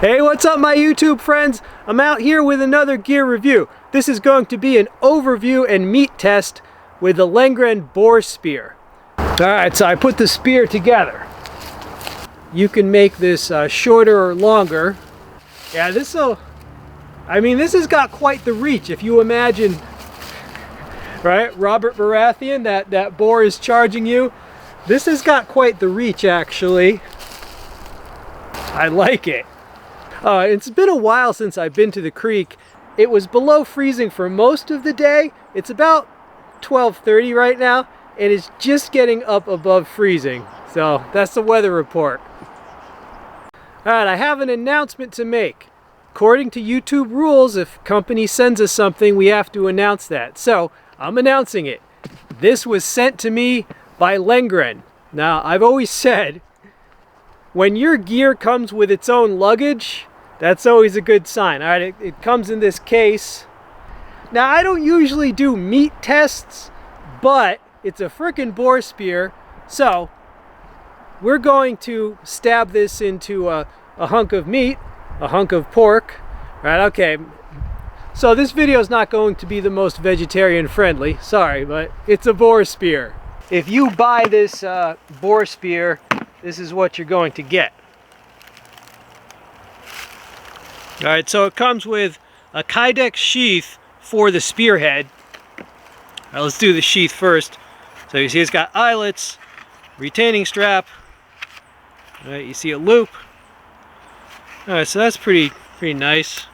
Hey, what's up my YouTube friends? I'm out here with another gear review. This is going to be an overview and meat test with the Lengren Boar spear. Alright, so I put the spear together. You can make this shorter or longer. Yeah, this has got quite the reach. If you imagine, right, Robert Baratheon, that boar is charging you. This has got quite the reach actually. I like it. It's been a while since I've been to the creek. It was below freezing for most of the day. It's about 12:30 right now, and it's just getting up above freezing. So that's the weather report. Alright, I have an announcement to make. According to YouTube rules, if company sends us something, we have to announce that. So I'm announcing it. This was sent to me by Lengren. Now, I've always said, when your gear comes with its own luggage, that's always a good sign. All right, it comes in this case. Now, I don't usually do meat tests, but it's a frickin' boar spear, so we're going to stab this into a hunk of meat, a hunk of pork. All right, okay. So this video is not going to be the most vegetarian friendly, sorry, but it's a boar spear. If you buy this boar spear, this is what you're going to get. Alright, so it comes with a kydex sheath for the spearhead. Alright, let's do the sheath first. So you see it's got eyelets, retaining strap. Alright, you see a loop. Alright, so that's pretty nice.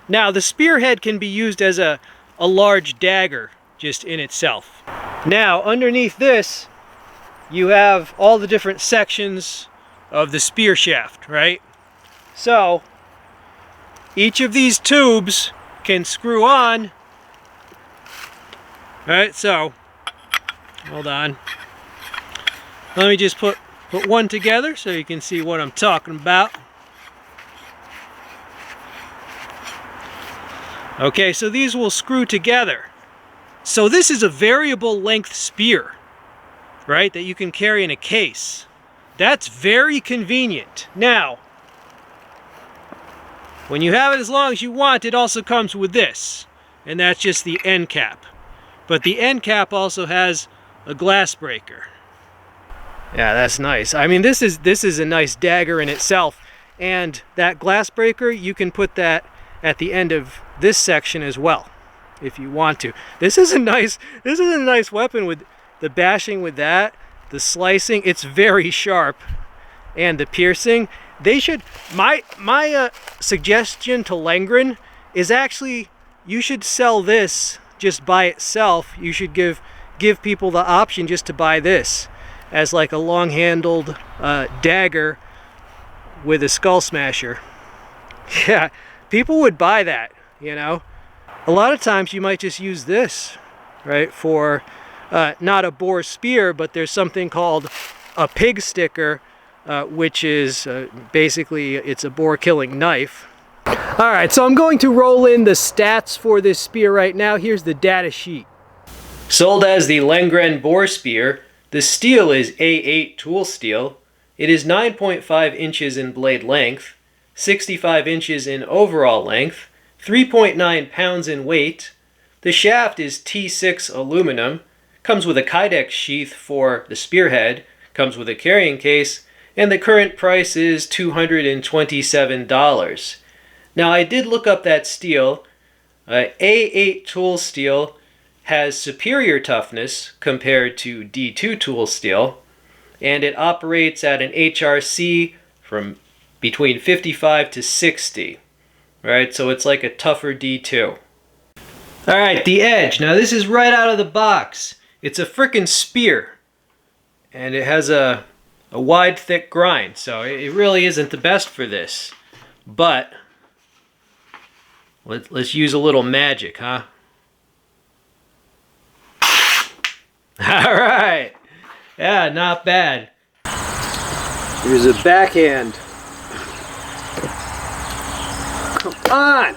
Now the spearhead can be used as a large dagger just in itself. Now underneath this you have all the different sections of the spear shaft, right? So each of these tubes can screw on. Alright, so hold on. Let me just put one together so you can see what I'm talking about. Okay, so these will screw together. So this is a variable length spear, right, that you can carry in a case. That's very convenient. Now, when you have it as long as you want, it also comes with this, and that's just the end cap. But the end cap also has a glass breaker. Yeah, that's nice. I mean, this is a nice dagger in itself, and that glass breaker, you can put that at the end of this section as well, if you want to. This is a nice weapon with the bashing with that, the slicing. It's very sharp, and the piercing. They should. My suggestion to Lengren is actually you should sell this just by itself. You should give people the option just to buy this as like a long-handled dagger with a skull smasher. Yeah, people would buy that. You know, a lot of times you might just use this, right, for not a boar spear, but there's something called a pig sticker, which is basically it's a boar killing knife. Alright, so I'm going to roll in the stats for this spear right now. Here's the data sheet. Sold as the Lengren Boar Spear, the steel is A8 tool steel. It is 9.5 inches in blade length, 65 inches in overall length, 3.9 pounds in weight. The shaft is T6 aluminum, comes with a kydex sheath for the spearhead, comes with a carrying case, and the current price is $227. Now I did look up that steel. A8 tool steel has superior toughness compared to D2 tool steel, and it operates at an HRC from between 55 to 60. Right, so it's like a tougher D2. Alright, the edge. Now this is right out of the box. It's a frickin' spear. And it has a wide, thick grind, so it really isn't the best for this. But let's use a little magic, huh? Alright! Yeah, not bad. Here's a backhand. Come on!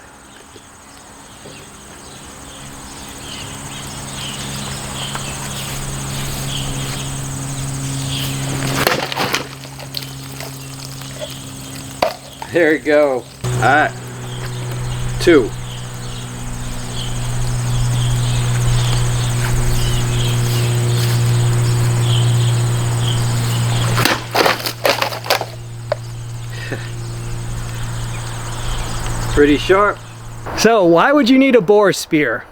There you go. Alright. 2. Pretty sharp. So why would you need a boar spear?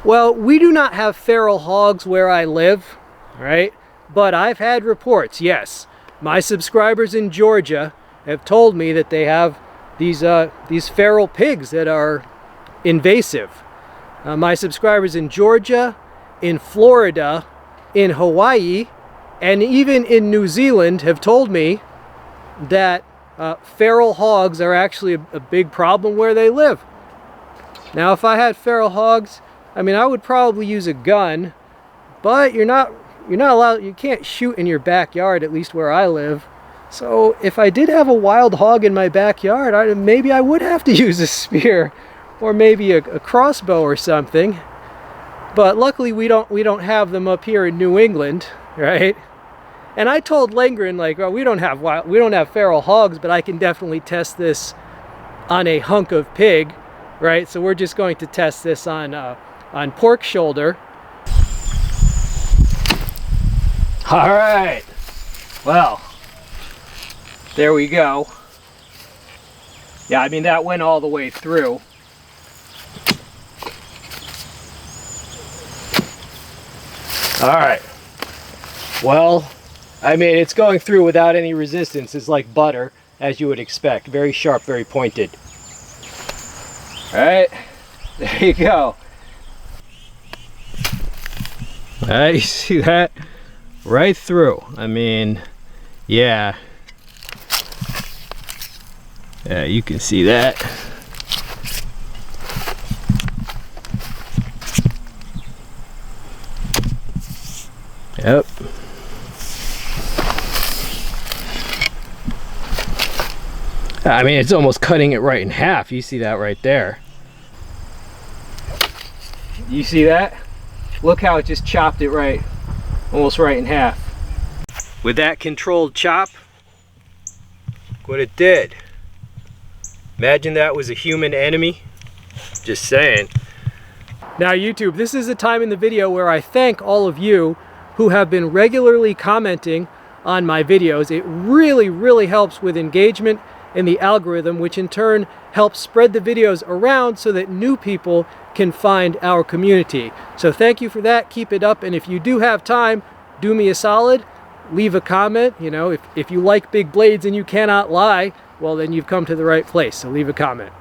Well, we do not have feral hogs where I live, right? But I've had reports, yes. My subscribers in Georgia have told me that they have these feral pigs that are invasive. My subscribers in Georgia, in Florida, in Hawaii, and even in New Zealand have told me that feral hogs are actually a big problem where they live. Now, if I had feral hogs, I mean, I would probably use a gun, but you're not allowed, you can't shoot in your backyard, at least where I live. So if I did have a wild hog in my backyard, maybe I would have to use a spear or maybe a crossbow or something. But luckily we don't have them up here in New England, right? And I told Lengren, like, well, we don't have feral hogs, but I can definitely test this on a hunk of pig, right? So we're just going to test this on pork shoulder. All right. Well, there we go. Yeah, I mean, that went all the way through. All right. Well, I mean, it's going through without any resistance. It's like butter, as you would expect. Very sharp, very pointed. All right, there you go. All right, you see that? Right through. I mean, yeah. Yeah, you can see that. Yep. I mean, it's almost cutting it right in half. You see that right there. You see that? Look how it just chopped it right, almost right in half. With that controlled chop, look what it did. Imagine that was a human enemy. Just saying. Now YouTube, this is the time in the video where I thank all of you who have been regularly commenting on my videos. It really, really helps with engagement in the algorithm, which in turn helps spread the videos around so that new people can find our community. So thank you for that. Keep it up. And if you do have time, do me a solid, leave a comment. You know, if you like big blades and you cannot lie, well, then you've come to the right place. So leave a comment.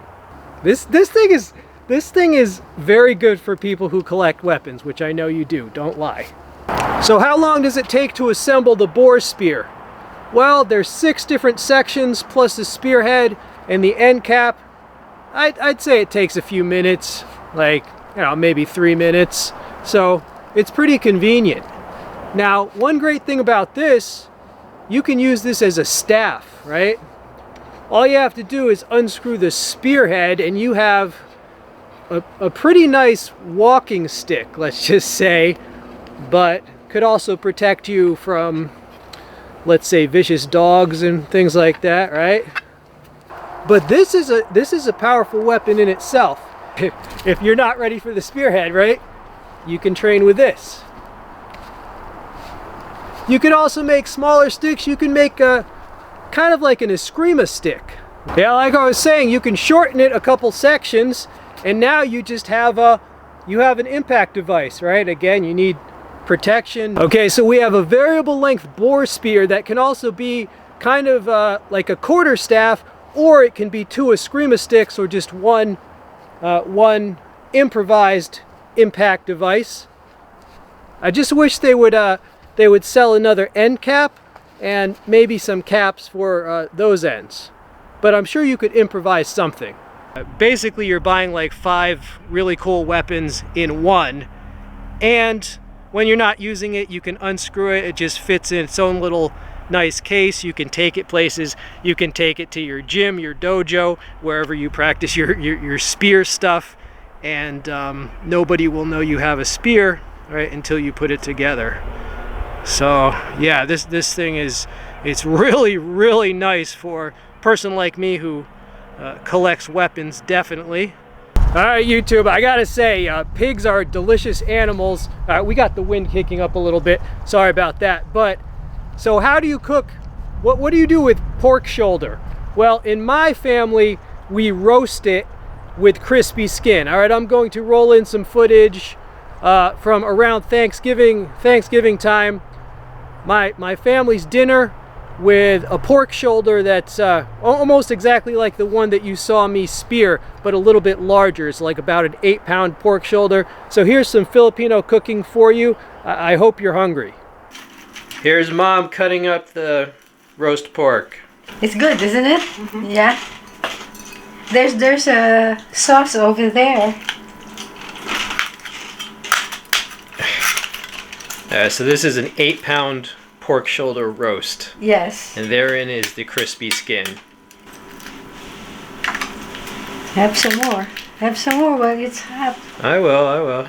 This thing is very good for people who collect weapons, which I know you do. Don't lie. So how long does it take to assemble the boar spear? Well, there's 6 different sections plus the spearhead and the end cap. I'd say it takes a few minutes, like, you know, maybe 3 minutes. So it's pretty convenient. Now, one great thing about this, you can use this as a staff, right? All you have to do is unscrew the spearhead and you have a pretty nice walking stick, let's just say, but could also protect you from, let's say, vicious dogs and things like that, right? But this is a powerful weapon in itself. If you're not ready for the spearhead, right, you can train with this. You can also make smaller sticks. You can make a kind of like an eskrima stick. Yeah, like I was saying, you can shorten it a couple sections, and now you just have an impact device, right? Again, you need protection. Okay, so we have a variable length boar spear that can also be kind of like a quarter staff, or it can be 2 eskrima sticks, or just one improvised impact device. I just wish they would sell another end cap and maybe some caps for those ends. But I'm sure you could improvise something. Basically, you're buying like 5 really cool weapons in one, and when you're not using it, you can unscrew it. It just fits in its own little nice case. You can take it places. You can take it to your gym, your dojo, wherever you practice your spear stuff, and nobody will know you have a spear, right, until you put it together. So yeah, this thing is It's really, really nice for a person like me who collects weapons, definitely. All right, YouTube, I gotta say, pigs are delicious animals. We got the wind kicking up a little bit. Sorry about that. But, so how do you cook? What do you do with pork shoulder? Well, in my family, we roast it with crispy skin. All right, I'm going to roll in some footage from around Thanksgiving time. My family's dinner with a pork shoulder that's almost exactly like the one that you saw me spear, but a little bit larger. It's like about an 8-pound pork shoulder. So here's some Filipino cooking for you. I hope you're hungry. Here's Mom cutting up the roast pork. It's good, isn't it? Mm-hmm. Yeah. There's a sauce over there. So this is an 8-pound pork shoulder roast. Yes. And therein is the crispy skin. Have some more. Have some more while it's hot. I will.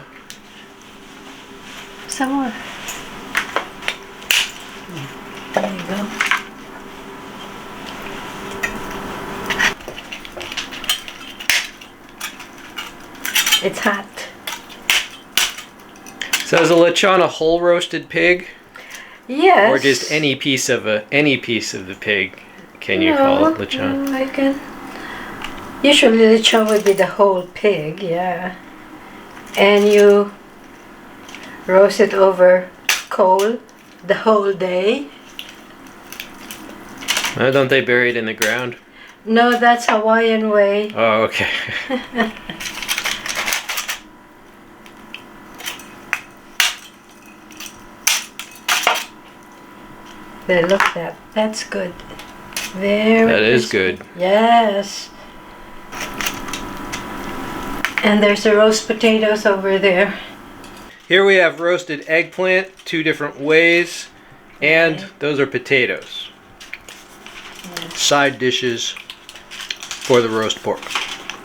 Some more. There you go. It's hot. So is a lechon a whole roasted pig? Yes. Or just any piece of the pig? Can you call it lechon? I can. Usually lechon would be the whole pig, yeah. And you roast it over coal the whole day. Don't they bury it in the ground? No, that's Hawaiian way. Oh, okay. There, look, that's good. Very That is crispy. good. Yes. And there's the roast potatoes over there. Here we have roasted eggplant, 2 different ways, and those are potatoes. Yes. Side dishes for the roast pork.